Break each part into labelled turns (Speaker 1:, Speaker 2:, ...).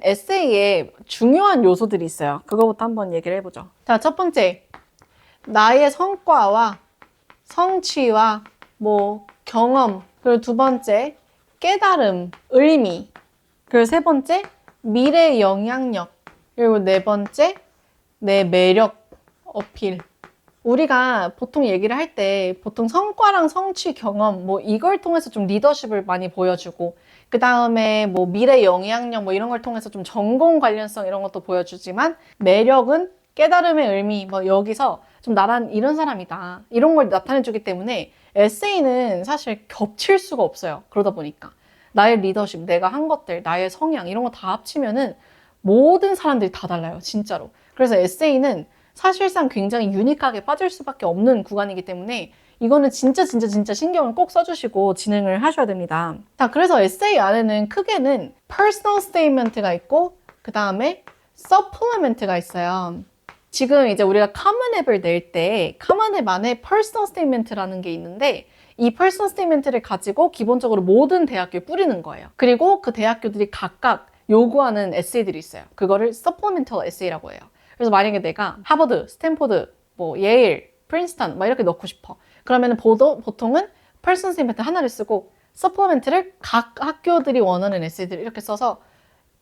Speaker 1: 에세이에 중요한 요소들이 있어요. 그거부터 한번 얘기를 해보죠. 자, 첫 번째. 나의 성과와 성취와 경험. 그리고 두 번째, 깨달음, 의미. 그리고 세 번째, 미래 영향력. 그리고 네 번째, 내 매력 어필. 우리가 보통 얘기를 할 때 보통 성과랑 성취 경험 이걸 통해서 좀 리더십을 많이 보여주고 그 다음에 미래 영향력 이런 걸 통해서 좀 전공 관련성 이런 것도 보여주지만 매력은 깨달음의 의미 여기서 좀 나란 이런 사람이다 이런 걸 나타내주기 때문에 에세이는 사실 겹칠 수가 없어요. 그러다 보니까 나의 리더십, 내가 한 것들, 나의 성향 이런 거 다 합치면은 모든 사람들이 다 달라요. 진짜로. 그래서 에세이는 사실상 굉장히 유니크하게 빠질 수밖에 없는 구간이기 때문에 이거는 진짜 신경을 꼭 써주시고 진행을 하셔야 됩니다. 자, 그래서 에세이 안에는 크게는 personal statement가 있고 그 다음에 supplement가 있어요. 지금 이제 우리가 common app을 낼 때 common app 안에 personal statement라는 게 있는데 이 personal statement를 가지고 기본적으로 모든 대학교에 뿌리는 거예요. 그리고 그 대학교들이 각각 요구하는 에세이들이 있어요. 그거를 supplemental essay라고 해요. 그래서 만약에 내가 하버드, 스탠포드, 예일, 프린스턴 이렇게 넣고 싶어. 그러면 보통은 personal statement 하나를 쓰고 supplement를 각 학교들이 원하는 에세이들을 이렇게 써서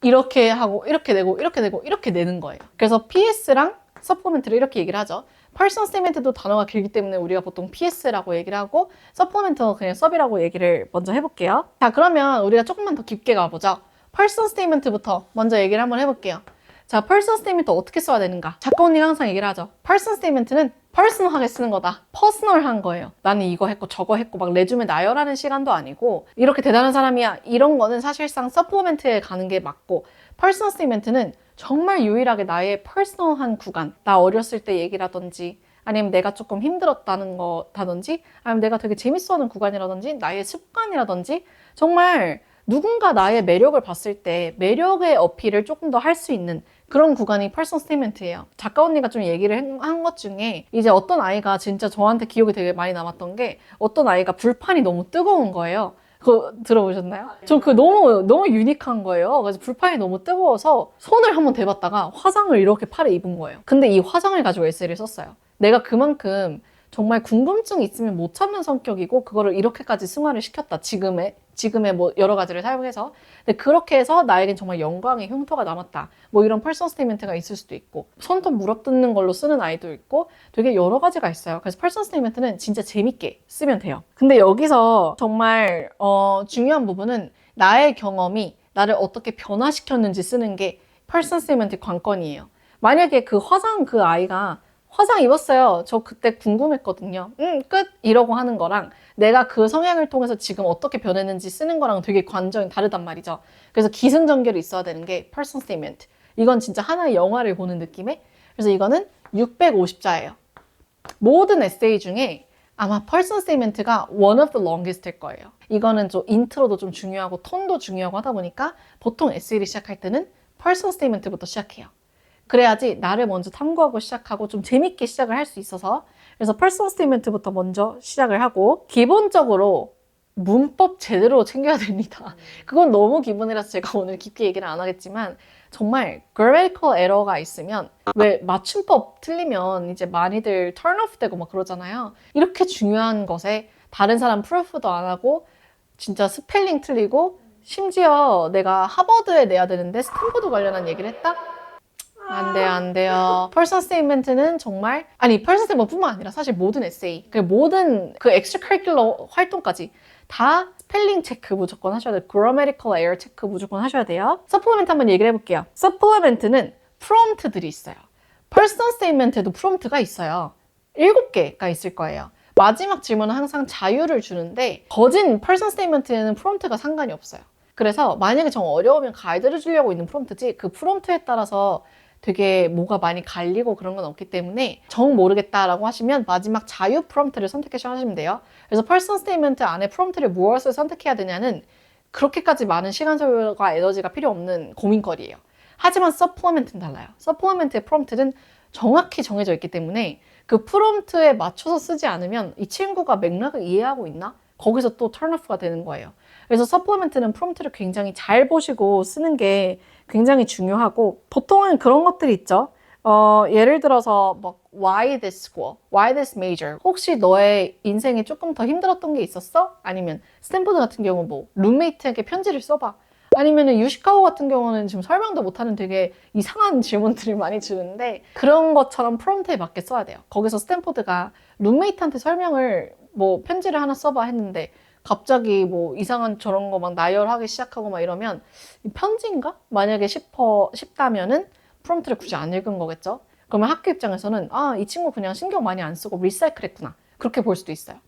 Speaker 1: 이렇게 하고 이렇게 내고 이렇게 내고 이렇게 내는 거예요. 그래서 PS랑 supplement를 이렇게 얘기를 하죠. personal statement도 단어가 길기 때문에 우리가 보통 PS라고 얘기를 하고 supplement는 그냥 sub이라고 얘기를 먼저 해볼게요. 자, 그러면 우리가 조금만 더 깊게 가보죠. personal statement부터 먼저 얘기를 한번 해볼게요. 자, personal statement 어떻게 써야 되는가? 작가 언니가 항상 얘기를 하죠. personal statement는 personal하게 쓰는 거다. 퍼스널한 거예요. 나는 이거 했고 저거 했고 레주메 나열하는 시간도 아니고 이렇게 대단한 사람이야. 이런 거는 사실상 서플리멘트에 가는 게 맞고 personal statement는 정말 유일하게 나의 퍼스널한 구간. 나 어렸을 때 얘기라든지 아니면 내가 조금 힘들었다는 거다든지 아니면 내가 되게 재밌어하는 구간이라든지 나의 습관이라든지 정말 누군가 나의 매력을 봤을 때 매력의 어필을 조금 더 할 수 있는 그런 구간이 personal statement예요. 작가 언니가 좀 얘기를 한 것 중에 이제 어떤 아이가 진짜 저한테 기억이 되게 많이 남았던 게 어떤 아이가 불판이 너무 뜨거운 거예요. 그거 들어보셨나요? 저 그거 너무 유니크한 거예요. 그래서 불판이 너무 뜨거워서 손을 한번 대봤다가 화상을 이렇게 팔에 입은 거예요. 근데 이 화상을 가지고 에세이를 썼어요. 내가 그만큼 정말 궁금증이 있으면 못 참는 성격이고 그거를 이렇게까지 승화를 시켰다. 지금의 여러 가지를 사용해서. 근데 그렇게 해서 나에겐 정말 영광의 흉터가 남았다. 이런 personal statement가 있을 수도 있고 손톱 물어뜯는 걸로 쓰는 아이도 있고 되게 여러 가지가 있어요. 그래서 personal statement는 진짜 재밌게 쓰면 돼요. 근데 여기서 정말 중요한 부분은 나의 경험이 나를 어떻게 변화시켰는지 쓰는 게 personal statement의 관건이에요. 만약에 그 아이가 화상 입었어요. 저 그때 궁금했거든요. 끝! 이러고 하는 거랑 내가 그 성향을 통해서 지금 어떻게 변했는지 쓰는 거랑 되게 관점이 다르단 말이죠. 그래서 기승전결이 있어야 되는 게 personal statement. 이건 진짜 하나의 영화를 보는 느낌의. 그래서 이거는 650자예요. 모든 에세이 중에 아마 personal statement가 one of the longest일 거예요. 이거는 좀 인트로도 좀 중요하고 톤도 중요하고 하다 보니까 보통 에세이를 시작할 때는 personal statement부터 시작해요. 그래야지 나를 먼저 탐구하고 시작하고 좀 재밌게 시작을 할 수 있어서 그래서 personal statement부터 먼저 시작을 하고 기본적으로 문법 제대로 챙겨야 됩니다. 그건 너무 기본이라서 제가 오늘 깊게 얘기를 안 하겠지만 정말 grammatical error가 있으면 왜 맞춤법 틀리면 이제 많이들 turn off 되고 그러잖아요. 이렇게 중요한 것에 다른 사람 프루프도 안 하고 진짜 스펠링 틀리고 심지어 내가 하버드에 내야 되는데 스탠포드 관련한 얘기를 했다? 안 돼요. personal statement는 정말 personal statement뿐만 아니라 사실 모든 에세이, 모든 extracurricular 활동까지 다 스펠링 체크 무조건 하셔야 돼요. grammatical error 체크 무조건 하셔야 돼요. supplement 한번 얘기를 해볼게요. supplement는 prompt들이 있어요. personal statement에도 prompt가 있어요. 7개가 있을 거예요. 마지막 질문은 항상 자유를 주는데 거진 personal statement에는 prompt가 상관이 없어요. 그래서 만약에 정 어려우면 가이드를 주려고 있는 프롬프트지 그 프롬프트에 따라서 되게 뭐가 많이 갈리고 그런 건 없기 때문에 정 모르겠다라고 하시면 마지막 자유 프롬프트를 선택해서 하시면 돼요. 그래서 personal statement 안에 프롬프트를 무엇을 선택해야 되냐는 그렇게까지 많은 시간 소요가 에너지가 필요 없는 고민거리예요. 하지만 supplement는 달라요. supplement의 프롬프트는 정확히 정해져 있기 때문에 그 프롬프트에 맞춰서 쓰지 않으면 이 친구가 맥락을 이해하고 있나? 거기서 또 턴오프가 되는 거예요. 그래서 서플리먼트는 프롬프트를 굉장히 잘 보시고 쓰는 게 굉장히 중요하고 보통은 그런 것들이 있죠. 예를 들어서 뭐 why this school, why this major 혹시 너의 인생에 조금 더 힘들었던 게 있었어? 아니면 스탠포드 같은 경우 뭐 룸메이트에게 편지를 써봐. 아니면은 유시카고 같은 경우는 지금 설명도 못하는 되게 이상한 질문들을 많이 주는데 그런 것처럼 프롬프트에 맞게 써야 돼요. 거기서 스탠포드가 룸메이트한테 설명을 뭐 편지를 하나 써봐 했는데 갑자기 뭐 이상한 저런 거 막 나열하기 시작하고 막 이러면 편지인가? 만약에 싶다면은 프롬프트를 굳이 안 읽은 거겠죠? 그러면 학교 입장에서는 이 친구 그냥 신경 많이 안 쓰고 리사이클 했구나. 그렇게 볼 수도 있어요.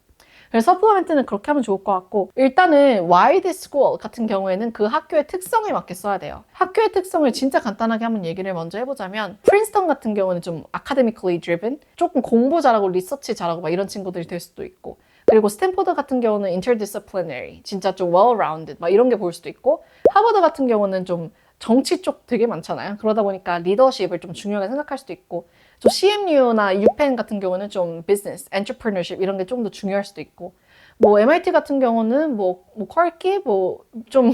Speaker 1: 그래서 서플리먼트는 그렇게 하면 좋을 것 같고 일단은 why this school 같은 경우에는 그 학교의 특성에 맞게 써야 돼요. 학교의 특성을 진짜 간단하게 한번 얘기를 먼저 해보자면 프린스턴 같은 경우는 좀 academically driven 조금 공부 잘하고 리서치 잘하고 막 이런 친구들이 될 수도 있고 그리고 스탠포드 같은 경우는 interdisciplinary 진짜 좀 well-rounded 막 이런 게 보일 수도 있고 하버드 같은 경우는 좀 정치 쪽 되게 많잖아요. 그러다 보니까 리더십을 좀 중요하게 생각할 수도 있고 좀 CMU나 UPenn 같은 경우는 좀 비즈니스, 엔터프리너십 이런 게 좀 더 중요할 수도 있고 뭐 MIT 같은 경우는 뭐 퀄키 뭐 좀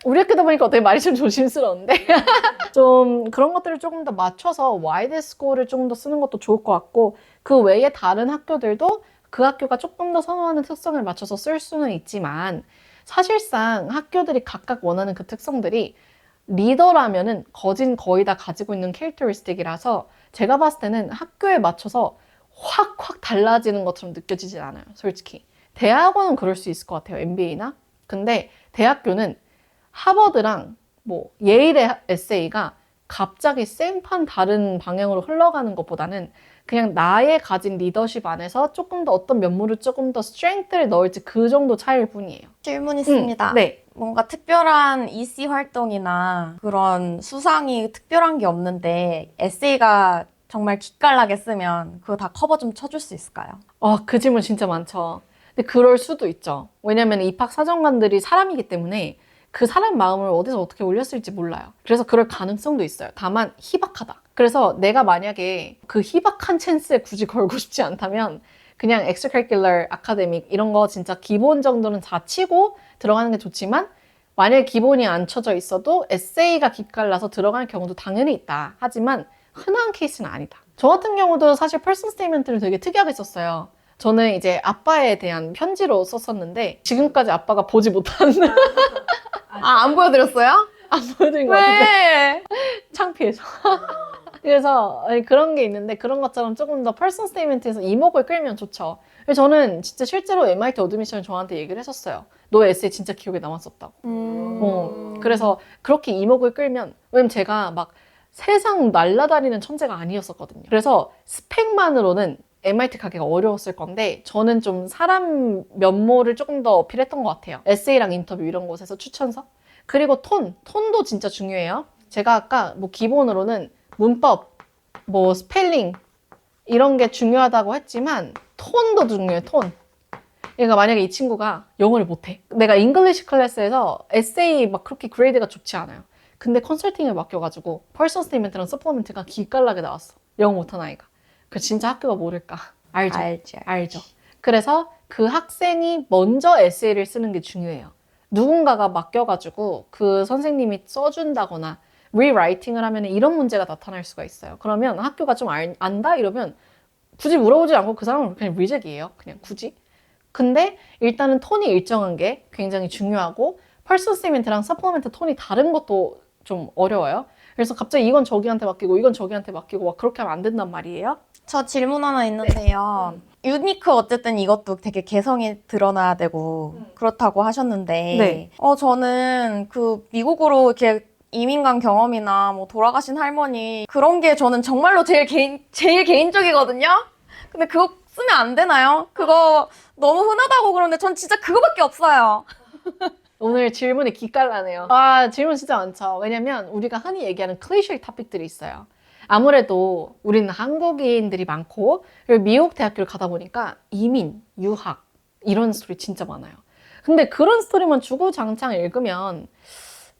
Speaker 1: 우리 학교다 보니까 어떻게 말이 좀 조심스러운데 좀 그런 것들을 조금 더 맞춰서 why this school을 조금 더 쓰는 것도 좋을 것 같고 그 외에 다른 학교들도 그 학교가 조금 더 선호하는 특성을 맞춰서 쓸 수는 있지만 사실상 학교들이 각각 원하는 그 특성들이 리더라면은 거의 다 가지고 있는 캐릭터리스틱이라서 제가 봤을 때는 학교에 맞춰서 확 달라지는 것처럼 느껴지진 않아요. 솔직히. 대학원은 그럴 수 있을 것 같아요. MBA나. 근데 대학교는 하버드랑 뭐 예일의 에세이가 갑자기 생판 다른 방향으로 흘러가는 것보다는 그냥 나의 가진 리더십 안에서 조금 더 어떤 면모를 조금 더 스트렝스를 넣을지 그 정도 차이일 뿐이에요.
Speaker 2: 질문 있습니다.
Speaker 1: 네.
Speaker 2: 뭔가 특별한 EC 활동이나 그런 수상이 특별한 게 없는데 에세이가 정말 기깔나게 쓰면 그거 다 커버 좀 쳐줄 수 있을까요?
Speaker 1: 그 질문 진짜 많죠. 근데 그럴 수도 있죠. 왜냐면 입학 사정관들이 사람이기 때문에 그 사람 마음을 어디서 어떻게 올렸을지 몰라요. 그래서 그럴 가능성도 있어요. 다만 희박하다. 그래서 내가 만약에 그 희박한 찬스에 굳이 걸고 싶지 않다면 그냥 extracurricular, academic 이런 거 진짜 기본 정도는 다 치고 들어가는 게 좋지만 만약에 기본이 안 쳐져 있어도 에세이가 기깔나서 들어가는 경우도 당연히 있다. 하지만 흔한 케이스는 아니다. 저 같은 경우도 사실 퍼스널 스테이트먼트를 되게 특이하게 썼어요. 저는 이제 아빠에 대한 편지로 썼었는데 지금까지 아빠가 보지 못한
Speaker 2: 안 보여드렸어요?
Speaker 1: 안 보여드린 것 같은데
Speaker 2: 왜?
Speaker 1: 창피해서 그래서 그런 게 있는데 그런 것처럼 조금 더 퍼스널 스테이트먼트에서 이목을 끌면 좋죠. 그래서 저는 진짜 실제로 MIT 어드미션 저한테 얘기를 했었어요. 너 에세이 진짜 기억에 남았었다고. 그래서 그렇게 이목을 끌면 왜냐면 제가 막 세상 날아다니는 천재가 아니었었거든요. 그래서 스펙만으로는 MIT 가기가 어려웠을 건데 저는 좀 사람 면모를 조금 더 어필했던 것 같아요. 에세이랑 인터뷰 이런 곳에서 추천서. 그리고 톤도 진짜 중요해요. 제가 아까 뭐 기본으로는 문법, 뭐 스펠링 이런 게 중요하다고 했지만 톤도 중요해, 톤. 그러니까 만약에 이 친구가 영어를 못해. 내가 잉글리시 클래스에서 에세이 막 그렇게 그레이드가 좋지 않아요. 근데 컨설팅을 맡겨가지고 퍼스널 스테이트먼트랑 서플리먼트가 기깔나게 나왔어. 영어 못한 아이가. 그 진짜 학교가 모를까? 알죠. 그래서 그 학생이 먼저 에세이를 쓰는 게 중요해요. 누군가가 맡겨가지고 그 선생님이 써준다거나 리라이팅을 하면 이런 문제가 나타날 수가 있어요. 그러면 학교가 좀 안다? 이러면 굳이 물어보지 않고 그 사람은 그냥 리젝이에요. 그냥 굳이. 근데 일단은 톤이 일정한 게 굉장히 중요하고 퍼스널 스테이트먼트랑 서플리먼트 톤이 다른 것도 좀 어려워요. 그래서 갑자기 이건 저기한테 맡기고 이건 저기한테 맡기고 막 그렇게 하면 안 된단 말이에요.
Speaker 2: 저 질문 하나 있는데요. 유니크 어쨌든 이것도 되게 개성이 드러나야 되고 그렇다고 하셨는데
Speaker 1: 네.
Speaker 2: 저는 그 미국으로 이렇게 이민 간 경험이나 뭐 돌아가신 할머니 그런 게 저는 정말로 제일 개인적이거든요. 근데 그거 쓰면 안 되나요? 그거 너무 흔하다고 그러는데 전 진짜 그거밖에 없어요.
Speaker 1: 오늘 질문이 기깔나네요. 질문 진짜 많죠. 왜냐면 우리가 흔히 얘기하는 클리셰 토픽들이 있어요. 아무래도 우리는 한국인들이 많고 그리고 미국 대학교를 가다 보니까 이민, 유학 이런 스토리 진짜 많아요. 근데 그런 스토리만 주구장창 읽으면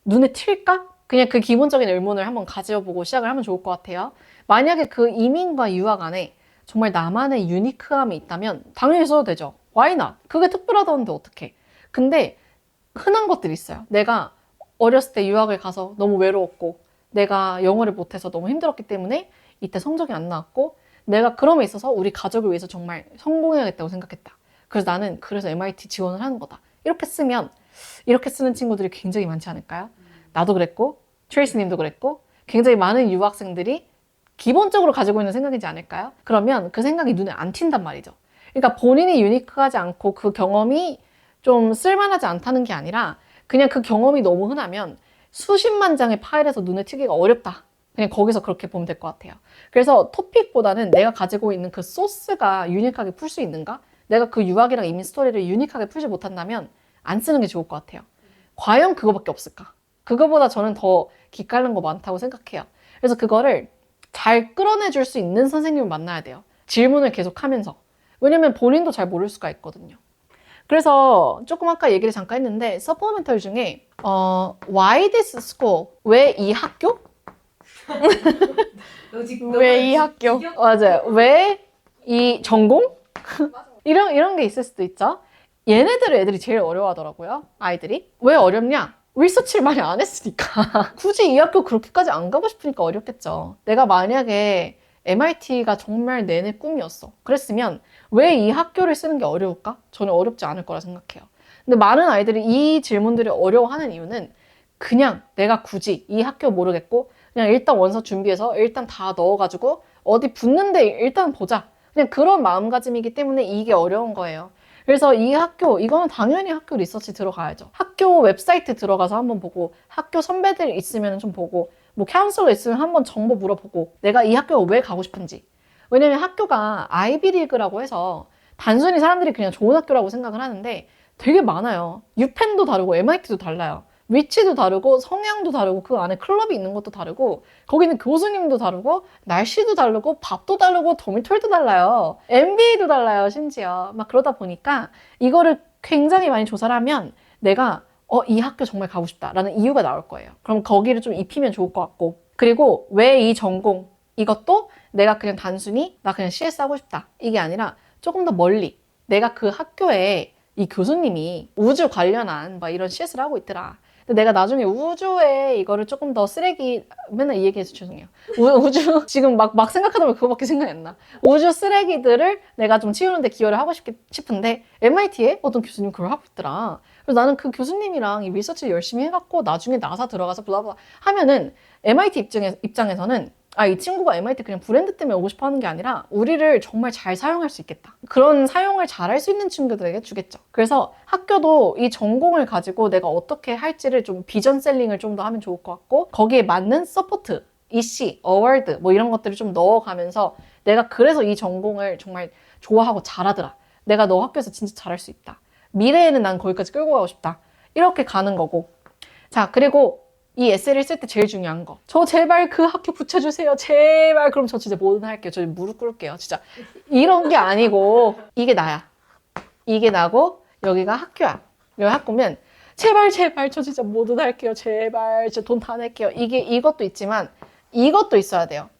Speaker 1: 눈에 튈까? 그냥 그 기본적인 의문을 한번 가져보고 시작을 하면 좋을 것 같아요. 만약에 그 이민과 유학 안에 정말 나만의 유니크함이 있다면 당연히 써도 되죠. Why not? 그게 특별하다는데 어떡해. 근데 흔한 것들이 있어요. 내가 어렸을 때 유학을 가서 너무 외로웠고 내가 영어를 못해서 너무 힘들었기 때문에 이때 성적이 안 나왔고 내가 그럼에 있어서 우리 가족을 위해서 정말 성공해야겠다고 생각했다. 그래서 나는 그래서 MIT 지원을 하는 거다. 이렇게 쓰면 이렇게 쓰는 친구들이 굉장히 많지 않을까요? 나도 그랬고 트레이스 님도 그랬고 굉장히 많은 유학생들이 기본적으로 가지고 있는 생각이지 않을까요? 그러면 그 생각이 눈에 안 튄단 말이죠. 그러니까 본인이 유니크하지 않고 그 경험이 좀 쓸만하지 않다는 게 아니라 그냥 그 경험이 너무 흔하면 수십만 장의 파일에서 눈에 튀기가 어렵다. 그냥 거기서 그렇게 보면 될 것 같아요. 그래서 토픽보다는 내가 가지고 있는 그 소스가 유니크하게 풀 수 있는가? 내가 그 유학이랑 이민 스토리를 유니크하게 풀지 못한다면 안 쓰는 게 좋을 것 같아요. 과연 그거밖에 없을까? 그거보다 저는 더 기깔난 거 많다고 생각해요. 그래서 그거를 잘 끌어내줄 수 있는 선생님을 만나야 돼요. 질문을 계속 하면서. 왜냐면 본인도 잘 모를 수가 있거든요. 그래서 조금 아까 얘기를 잠깐 했는데 서포멘털 중에 Why this school? 왜 이 학교?
Speaker 2: 왜 이 학교?
Speaker 1: 맞아요. 왜 이 전공? 이런 게 있을 수도 있죠. 얘네들을 애들이 제일 어려워하더라고요. 아이들이. 왜 어렵냐? 리서치를 많이 안 했으니까. 굳이 이 학교 그렇게까지 안 가고 싶으니까 어렵겠죠. 내가 만약에 MIT가 정말 내내 꿈이었어. 그랬으면 왜 이 학교를 쓰는 게 어려울까? 저는 어렵지 않을 거라 생각해요. 근데 많은 아이들이 이 질문들을 어려워하는 이유는 그냥 내가 굳이 이 학교 모르겠고 그냥 일단 원서 준비해서 일단 다 넣어가지고 어디 붙는데 일단 보자. 그냥 그런 마음가짐이기 때문에 이게 어려운 거예요. 그래서 이 학교, 이거는 당연히 학교 리서치 들어가야죠. 학교 웹사이트 들어가서 한번 보고 학교 선배들 있으면 좀 보고 뭐 카운슬러 있으면 한번 정보 물어보고 내가 이 학교가 왜 가고 싶은지. 왜냐면 학교가 아이비리그라고 해서 단순히 사람들이 그냥 좋은 학교라고 생각을 하는데 되게 많아요. 유펜도 다르고 MIT도 달라요. 위치도 다르고 성향도 다르고 그 안에 클럽이 있는 것도 다르고 거기는 교수님도 다르고 날씨도 다르고 밥도 다르고 도미토리도 달라요. MBA도 달라요 심지어. 막 그러다 보니까 이거를 굉장히 많이 조사를 하면 내가 이 학교 정말 가고 싶다라는 이유가 나올 거예요. 그럼 거기를 좀 입히면 좋을 것 같고 그리고 왜 이 전공 이것도 내가 그냥 단순히 나 그냥 CS 하고 싶다 이게 아니라 조금 더 멀리 내가 그 학교에 이 교수님이 우주 관련한 막 이런 CS를 하고 있더라. 근데 내가 나중에 우주에 이거를 조금 더 쓰레기 맨날 이 얘기해서 죄송해요. 우주 지금 막 생각하다 보면 그거밖에 생각이 안 나. 우주 쓰레기들을 내가 좀 치우는 데 기여를 하고 싶은데 MIT에 어떤 교수님 그걸 하고 있더라. 그래서 나는 그 교수님이랑 이 리서치 열심히 해갖고 나중에 나사 들어가서 블라블라 하면은 MIT 입장에서는 이 친구가 MIT 그냥 브랜드 때문에 오고 싶어 하는 게 아니라 우리를 정말 잘 사용할 수 있겠다. 그런 사용을 잘 할 수 있는 친구들에게 주겠죠. 그래서 학교도 이 전공을 가지고 내가 어떻게 할지를 좀 비전 셀링을 좀 더 하면 좋을 것 같고 거기에 맞는 서포트, EC, 어워드 뭐 이런 것들을 좀 넣어가면서 내가 그래서 이 전공을 정말 좋아하고 잘하더라. 내가 너 학교에서 진짜 잘할 수 있다. 미래에는 난 거기까지 끌고 가고 싶다. 이렇게 가는 거고. 자, 그리고 이 에세이를 쓸 때 제일 중요한 거. 저 제발 그 학교 붙여주세요. 제발. 그럼 저 진짜 뭐든 할게요. 저 무릎 꿇을게요. 진짜. 이런 게 아니고 이게 나야. 이게 나고 여기가 학교야. 여기 학교면 제발 저 진짜 뭐든 할게요. 제발 진짜 돈 다 낼게요. 이것도 있지만 이것도 있어야 돼요.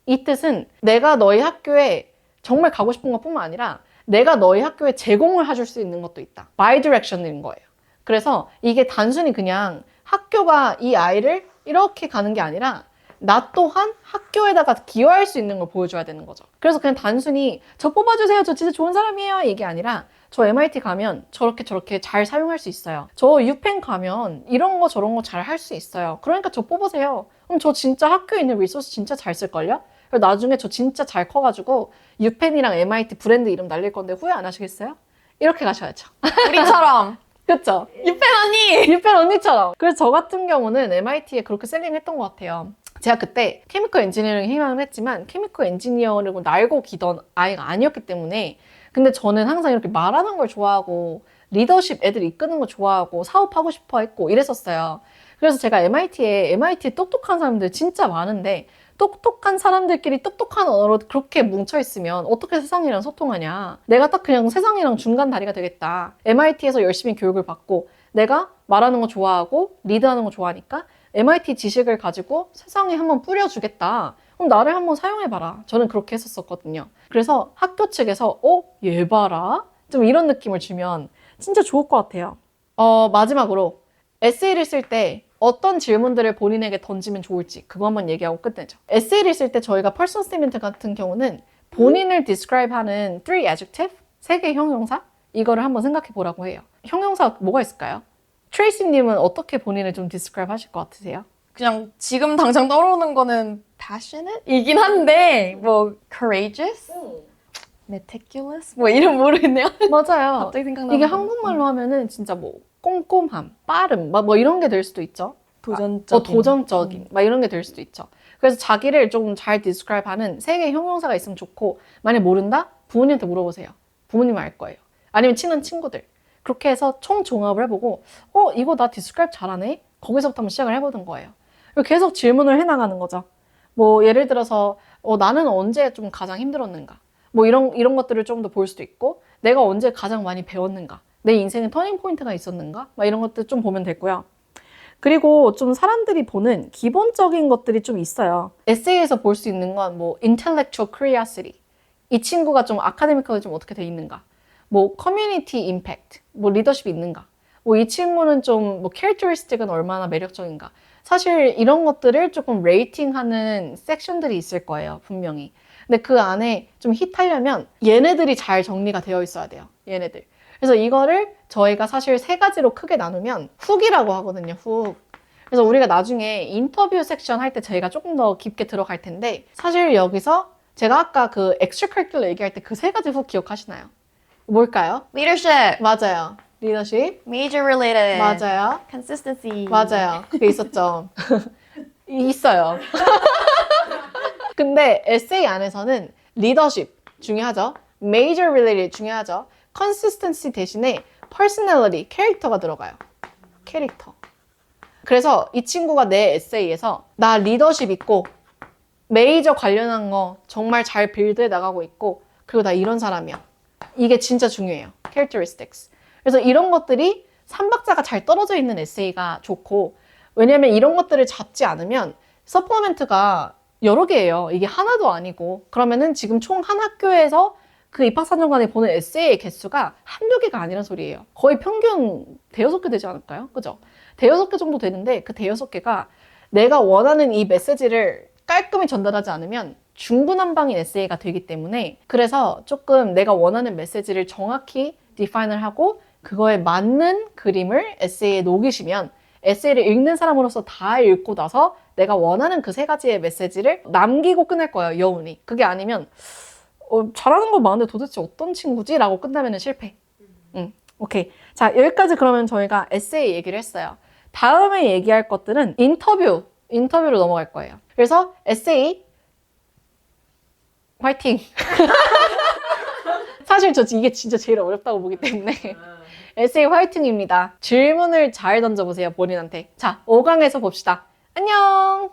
Speaker 1: 이 뜻은 내가 너희 학교에 정말 가고 싶은 것뿐만 아니라 내가 너희 학교에 제공을 해줄 수 있는 것도 있다. 바이 디렉션인 거예요. 그래서 이게 단순히 그냥 학교가 이 아이를 이렇게 가는 게 아니라 나 또한 학교에다가 기여할 수 있는 걸 보여줘야 되는 거죠. 그래서 그냥 단순히 저 뽑아주세요. 저 진짜 좋은 사람이에요. 이게 아니라 저 MIT 가면 저렇게 잘 사용할 수 있어요. 저 유펜 가면 이런 거 저런 거 잘 할 수 있어요. 그러니까 저 뽑으세요. 그럼 저 진짜 학교에 있는 리소스 진짜 잘 쓸걸요? 그리고 나중에 저 진짜 잘 커가지고 유펜이랑 MIT 브랜드 이름 날릴 건데 후회 안 하시겠어요? 이렇게 가셔야죠.
Speaker 2: 우리처럼.
Speaker 1: 그쵸?
Speaker 2: 유펜 언니!
Speaker 1: 유펜 언니처럼. 그래서 저 같은 경우는 MIT에 그렇게 셀링했던 것 같아요. 제가 그때 케미컬 엔지니어링 희망을 했지만 케미컬 엔지니어를 날고 기던 아이가 아니었기 때문에 근데 저는 항상 이렇게 말하는 걸 좋아하고 리더십 애들 이끄는 거 좋아하고 사업하고 싶어 했고 이랬었어요. 그래서 제가 MIT에 똑똑한 사람들 진짜 많은데 똑똑한 사람들끼리 똑똑한 언어로 그렇게 뭉쳐있으면 어떻게 세상이랑 소통하냐. 내가 딱 그냥 세상이랑 중간 다리가 되겠다. MIT에서 열심히 교육을 받고 내가 말하는 거 좋아하고 리드하는 거 좋아하니까 MIT 지식을 가지고 세상에 한번 뿌려주겠다. 그럼 나를 한번 사용해봐라. 저는 그렇게 했었거든요. 그래서 학교 측에서 얘 봐라. 좀 이런 느낌을 주면 진짜 좋을 것 같아요. 마지막으로 에세이를 쓸 때 어떤 질문들을 본인에게 던지면 좋을지 그거 한번 얘기하고 끝내죠. 에세이를 쓸 때 저희가 퍼스널 스테이트먼트 같은 경우는 본인을 describe하는 3 adjective, 3개의 형용사 이거를 한번 생각해 보라고 해요. 형용사 뭐가 있을까요? 트레이시님은 어떻게 본인을 좀 describe 하실 것 같으세요?
Speaker 2: 그냥 지금 당장 떠오르는 거는 passionate? 이긴 한데 뭐 courageous? meticulous? 뭐 이름 모르겠네요.
Speaker 1: 맞아요.
Speaker 2: 갑자기 생각나는
Speaker 1: 이게
Speaker 2: 거.
Speaker 1: 한국말로 하면은 진짜 뭐 꼼꼼함, 빠름, 뭐 이런 게 될 수도 있죠.
Speaker 2: 도전적인.
Speaker 1: 도전적인, 막 이런 게 될 수도 있죠. 그래서 자기를 좀 잘 describe 하는 3개의 형용사가 있으면 좋고, 만약 모른다? 부모님한테 물어보세요. 부모님은 알 거예요. 아니면 친한 친구들. 그렇게 해서 총 종합을 해보고, 이거 나 describe 잘하네? 거기서부터 한번 시작을 해보는 거예요. 그리고 계속 질문을 해나가는 거죠. 뭐 예를 들어서 나는 언제 좀 가장 힘들었는가? 뭐 이런 것들을 좀 더 볼 수도 있고, 내가 언제 가장 많이 배웠는가? 내 인생에 터닝 포인트가 있었는가? 막 이런 것들 좀 보면 되고요. 그리고 좀 사람들이 보는 기본적인 것들이 좀 있어요. 에세이에서 볼 수 있는 건 뭐 intellectual curiosity. 이 친구가 좀 아카데미컬이 좀 어떻게 돼 있는가? 뭐 community impact, 뭐 리더십이 있는가? 뭐 이 친구는 좀 뭐 characteristic은 얼마나 매력적인가? 사실 이런 것들을 조금 레이팅하는 섹션들이 있을 거예요, 분명히. 근데 그 안에 좀 힛하려면 얘네들이 잘 정리가 되어 있어야 돼요, 얘네들. 그래서 이거를 저희가 사실 3가지로 크게 나누면 훅이라고 하거든요, 훅. 그래서 우리가 나중에 인터뷰 섹션 할 때 저희가 조금 더 깊게 들어갈 텐데, 사실 여기서 제가 아까 그 extracurricular 얘기할 때 그 3가지 훅 기억하시나요? 뭘까요?
Speaker 2: leadership,
Speaker 1: 맞아요. 리더십.
Speaker 2: major related,
Speaker 1: 맞아요.
Speaker 2: consistency.
Speaker 1: 맞아요. 그게 있었죠. 있어요. 근데 에세이 안에서는 리더십 중요하죠. major related 중요하죠. consistency 대신에 personality, 캐릭터가 들어가요. 캐릭터. 그래서 이 친구가 내 에세이에서 나 리더십 있고 메이저 관련한 거 정말 잘 빌드해 나가고 있고 그리고 나 이런 사람이야. 이게 진짜 중요해요. characteristics. 그래서 이런 것들이 3박자가 잘 떨어져 있는 에세이가 좋고 왜냐면 이런 것들을 잡지 않으면 서플리멘트가 여러 개예요. 이게 하나도 아니고 그러면은 지금 총 한 학교에서 그 입학사정관이 보는 에세이의 개수가 한두 개가 아니란 소리예요. 거의 평균 대여섯 개 되지 않을까요? 그죠? 대여섯 개 정도 되는데 그 대여섯 개가 내가 원하는 이 메시지를 깔끔히 전달하지 않으면 중구난방인 에세이가 되기 때문에 그래서 조금 내가 원하는 메시지를 정확히 디파인을 하고 그거에 맞는 그림을 에세이에 녹이시면 에세이를 읽는 사람으로서 다 읽고 나서 내가 원하는 그 3가지의 메시지를 남기고 끝낼 거예요, 여운이. 그게 아니면 잘하는 거 많은데 도대체 어떤 친구지? 라고 끝나면 실패. 오케이. 자, 여기까지 그러면 저희가 에세이 얘기를 했어요. 다음에 얘기할 것들은 인터뷰로 넘어갈 거예요. 그래서 에세이 화이팅! 사실 저 이게 진짜 제일 어렵다고 보기 때문에 에세이 화이팅입니다. 질문을 잘 던져보세요, 본인한테. 자, 5강에서 봅시다. 안녕!